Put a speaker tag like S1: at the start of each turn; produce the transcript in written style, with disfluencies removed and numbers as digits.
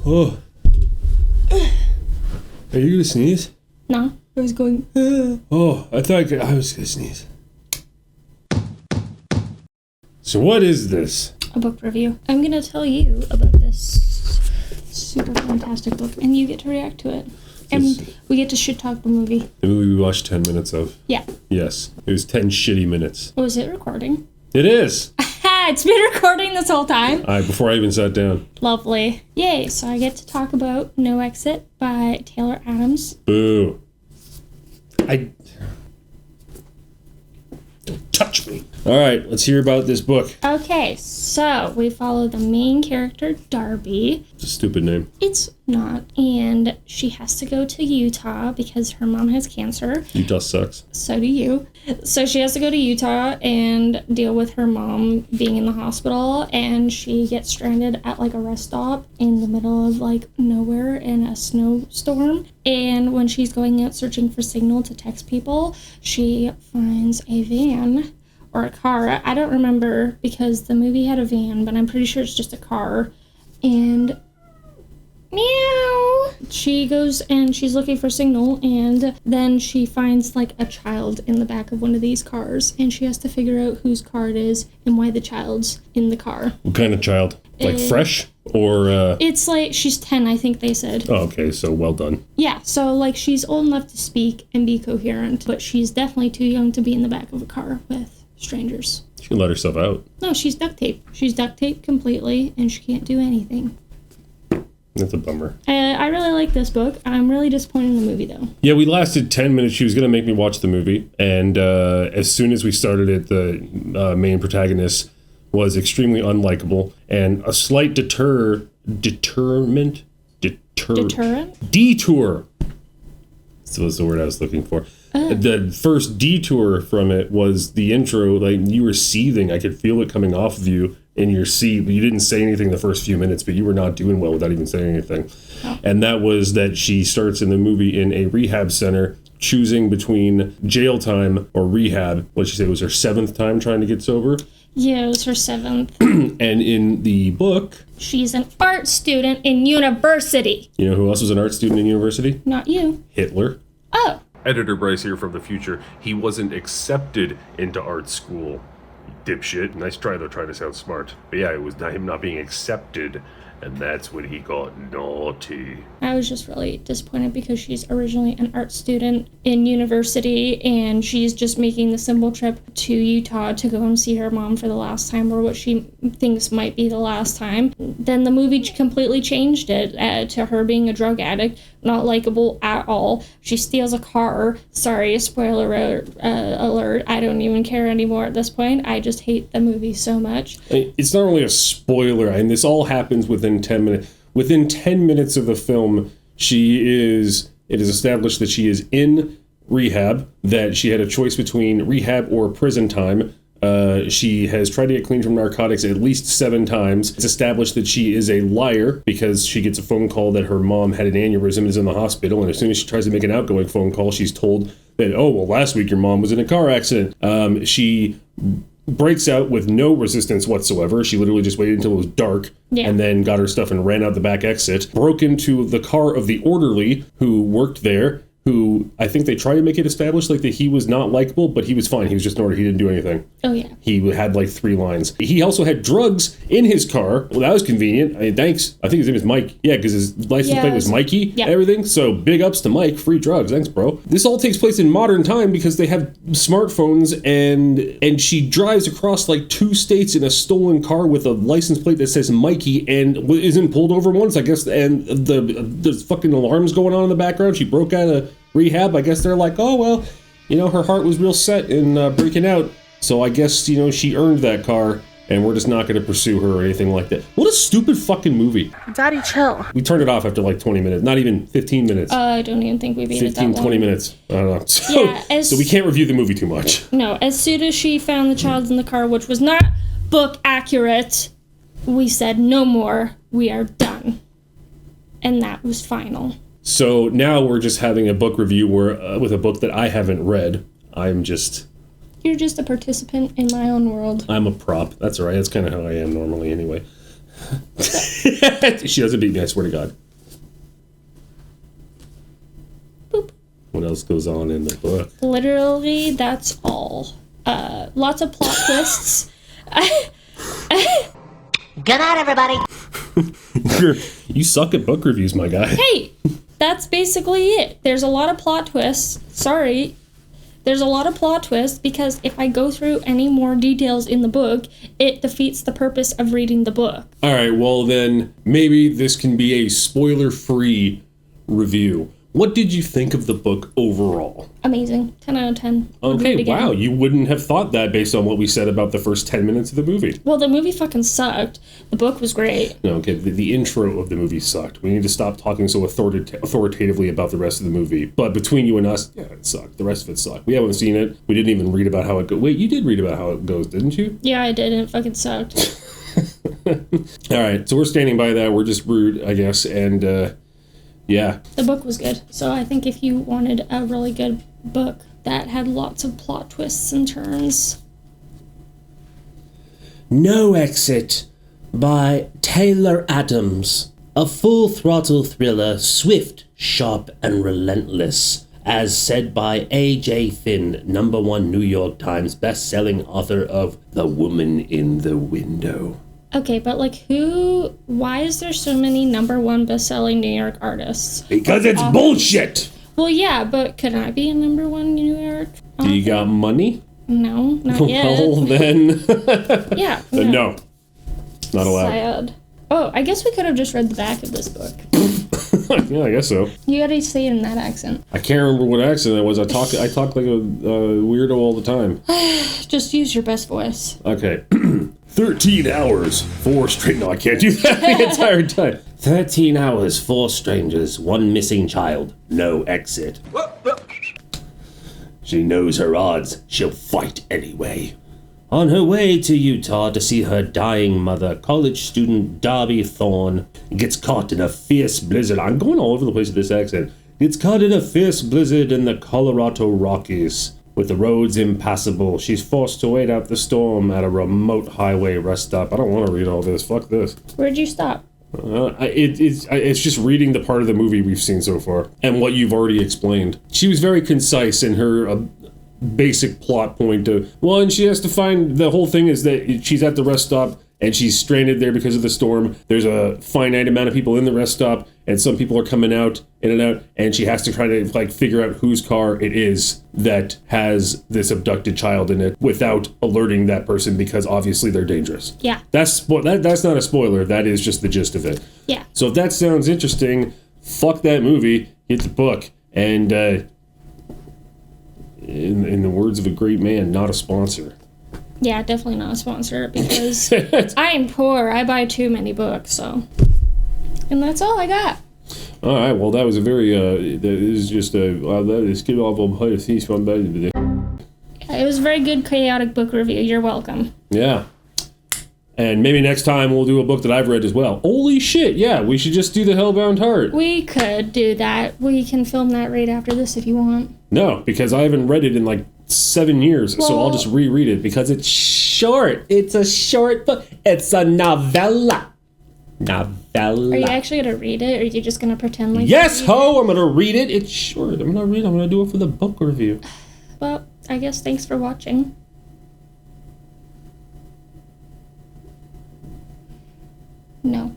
S1: Oh. Are you gonna sneeze?
S2: No, I was going.
S1: Oh, I thought I was gonna sneeze. So what is this?
S2: A book review. I'm gonna tell you about this super fantastic book, and you get to react to it. And we get to shit talk the movie.
S1: The movie we watched 10 minutes of.
S2: Yeah.
S1: Yes. It was 10 shitty minutes.
S2: Was it recording?
S1: It is!
S2: It's been recording this whole time.
S1: Before I even sat down.
S2: Lovely. Yay, so I get to talk about No Exit by Taylor Adams.
S1: Boo. Don't touch me. Alright, let's hear about this book.
S2: Okay, so we follow the main character, Darby.
S1: It's a stupid name.
S2: It's not. And she has to go to Utah because her mom has cancer.
S1: Utah sucks.
S2: So do you. So she has to go to Utah and deal with her mom being in the hospital. And she gets stranded at like a rest stop in the middle of like nowhere in a snowstorm. And when she's going out searching for signal to text people, she finds a van or a car. I don't remember because the movie had a van, but I'm pretty sure it's just a car. And meow. She goes and she's looking for signal, and then she finds like a child in the back of one of these cars, and she has to figure out whose car it is and why the child's in the car.
S1: What kind of child? Like fresh? Or
S2: It's like she's 10, I think they said.
S1: Oh, okay, so well done.
S2: Yeah, so like she's old enough to speak and be coherent, but she's definitely too young to be in the back of a car with strangers.
S1: She can let herself out.
S2: No, she's duct taped. She's duct taped completely, and she can't do anything.
S1: That's a bummer.
S2: I really like this book. I'm really disappointed in the movie, though.
S1: Yeah, we lasted 10 minutes. She was going to make me watch the movie. And as soon as we started it, the main protagonist was extremely unlikable. And a slight detour. So that's the word I was looking for. The first detour from it was the intro. Like, you were seething. I could feel it coming off of you in your seat. You didn't say anything the first few minutes, but you were not doing well without even saying anything. Oh. And that was that she starts in the movie in a rehab center, choosing between jail time or rehab. What'd she say? It was her 7th time trying to get sober?
S2: Yeah, it was her 7th.
S1: And in the book,
S2: she's an art student in university.
S1: You know who else was an art student in university?
S2: Not you.
S1: Hitler.
S2: Oh.
S1: Editor Bryce here from the future. He wasn't accepted into art school. Dipshit. Nice try though, trying to sound smart. But yeah, it was him not being accepted, and that's when he got naughty.
S2: I was just really disappointed because she's originally an art student in university, and she's just making the simple trip to Utah to go and see her mom for the last time, or what she thinks might be the last time. Then the movie completely changed it to her being a drug addict, not likable at all. She steals a car. Sorry, spoiler alert. I don't even care anymore at this point. I just hate the movie so much.
S1: It's not really a spoiler, and this all happens within 10 minutes. Within 10 minutes of the film, it is established that she is in rehab, that she had a choice between rehab or prison time. She has tried to get clean from narcotics at least 7 times. It's established that she is a liar because she gets a phone call that her mom had an aneurysm and is in the hospital, and as soon as she tries to make an outgoing phone call, she's told that, oh, well, last week your mom was in a car accident. She breaks out with no resistance whatsoever. She literally just waited until it was dark and then got her stuff and ran out the back exit. Broke into the car of the orderly who worked there, who I think they tried to make it established like that he was not likable, but he was fine. He was just an order. He didn't do anything.
S2: Oh, yeah.
S1: He had like 3 lines. He also had drugs in his car. Well, that was convenient. I mean, thanks. I think his name is Mike. Yeah, because his license plate was Mikey and everything. So big ups to Mike. Free drugs. Thanks, bro. This all takes place in modern time because they have smartphones, and she drives across like 2 states in a stolen car with a license plate that says Mikey and isn't pulled over once, I guess, and the fucking alarms going on in the background. She broke out of rehab. I guess they're like, oh, well, her heart was real set in breaking out. So I guess, she earned that car, and we're just not going to pursue her or anything like that. What a stupid fucking movie.
S3: Daddy, chill.
S1: We turned it off after like 20 minutes. Not even 15 minutes.
S2: I don't even think we made it that long.
S1: 20 minutes. I don't know. So we can't review the movie too much.
S2: No, as soon as she found the child in the car, which was not book accurate, we said no more. We are done. And that was final.
S1: So now we're just having a book review with a book that I haven't read.
S2: You're just a participant in my own world.
S1: I'm a prop. That's all right. That's kind of how I am normally anyway. She doesn't beat me, I swear to God.
S2: Boop.
S1: What else goes on in the book?
S2: Literally, that's all. Lots of plot twists.
S3: Good night, everybody.
S1: You suck at book reviews, my guy.
S2: Hey, that's basically it. There's a lot of plot twists. Sorry. There's a lot of plot twists because if I go through any more details in the book, it defeats the purpose of reading the book.
S1: All right, well then, maybe this can be a spoiler-free review. What did you think of the book overall?
S2: Amazing. 10 out of 10.
S1: Okay, wow, you wouldn't have thought that based on what we said about the first 10 minutes of the movie.
S2: Well, the movie fucking sucked. The book was great.
S1: No, okay, the intro of the movie sucked. We need to stop talking so authoritatively about the rest of the movie. But between you and us, yeah, it sucked. The rest of it sucked. We haven't seen it. We didn't even read about how it goes. Wait, you did read about how it goes, didn't you?
S2: Yeah, I did, and it fucking sucked.
S1: All right, so we're standing by that. We're just rude, I guess, and... yeah.
S2: The book was good. So I think if you wanted a really good book that had lots of plot twists and turns.
S4: No Exit by Taylor Adams. A full-throttle thriller, swift, sharp, and relentless. As said by A.J. Finn, #1 New York Times best-selling author of The Woman in the Window.
S2: Okay, but like why is there so many #1 best-selling New York artists?
S1: Because it's bullshit!
S2: Well, yeah, but could I be a #1 New York author?
S1: Do you got money?
S2: No, not yet.
S1: Well, then...
S2: Yeah.
S1: Then no. Not allowed.
S2: Sad. Oh, I guess we could have just read the back of this book.
S1: Yeah, I guess so.
S2: You gotta say it in that accent.
S1: I can't remember what accent it was. I talk like a weirdo all the time.
S2: Just use your best voice.
S1: Okay. 13 hours, 4 straight... No, I can't do that the entire time.
S4: 13 hours, 4 strangers, 1 missing child, no exit. She knows her odds, she'll fight anyway. On her way to Utah to see her dying mother, college student Darby Thorne gets caught in a fierce blizzard. I'm going all over the place with this accent. Gets caught in a fierce blizzard in the Colorado Rockies. With the roads impassable, she's forced to wait out the storm at a remote highway rest stop. I don't want to read all this. Fuck this.
S2: Where'd you stop?
S1: It's just reading the part of the movie we've seen so far and what you've already explained. She was very concise in her basic plot point. And she has to find... The whole thing is that she's at the rest stop and she's stranded there because of the storm. There's a finite amount of people in the rest stop, and some people are coming out, in and out, and she has to try to figure out whose car it is that has this abducted child in it without alerting that person, because obviously they're dangerous.
S2: Yeah.
S1: That's not a spoiler. That is just the gist of it.
S2: Yeah.
S1: So if that sounds interesting, fuck that movie, get the book, and in the words of a great man, not a sponsor.
S2: Yeah, definitely not a sponsor, because I am poor. I buy too many books, so. And that's all I got.
S1: All right, well, that was a very, that is just a, that is good off of how to see somebody.
S2: It was a very good chaotic book review. You're welcome.
S1: Yeah. And maybe next time we'll do a book that I've read as well. Holy shit, yeah, we should just do The Hellbound Heart.
S2: We could do that. We can film that right after this if you want.
S1: No, because I haven't read it in 7 years, so I'll just reread it because it's short. It's a short book. It's a novella.
S2: Are you actually going to read it, or are you just going to pretend like
S1: Yes, ho! I'm going to read it. It's short. I'm going to read it. I'm going to do it for the book review.
S2: Well, I guess thanks for watching. No.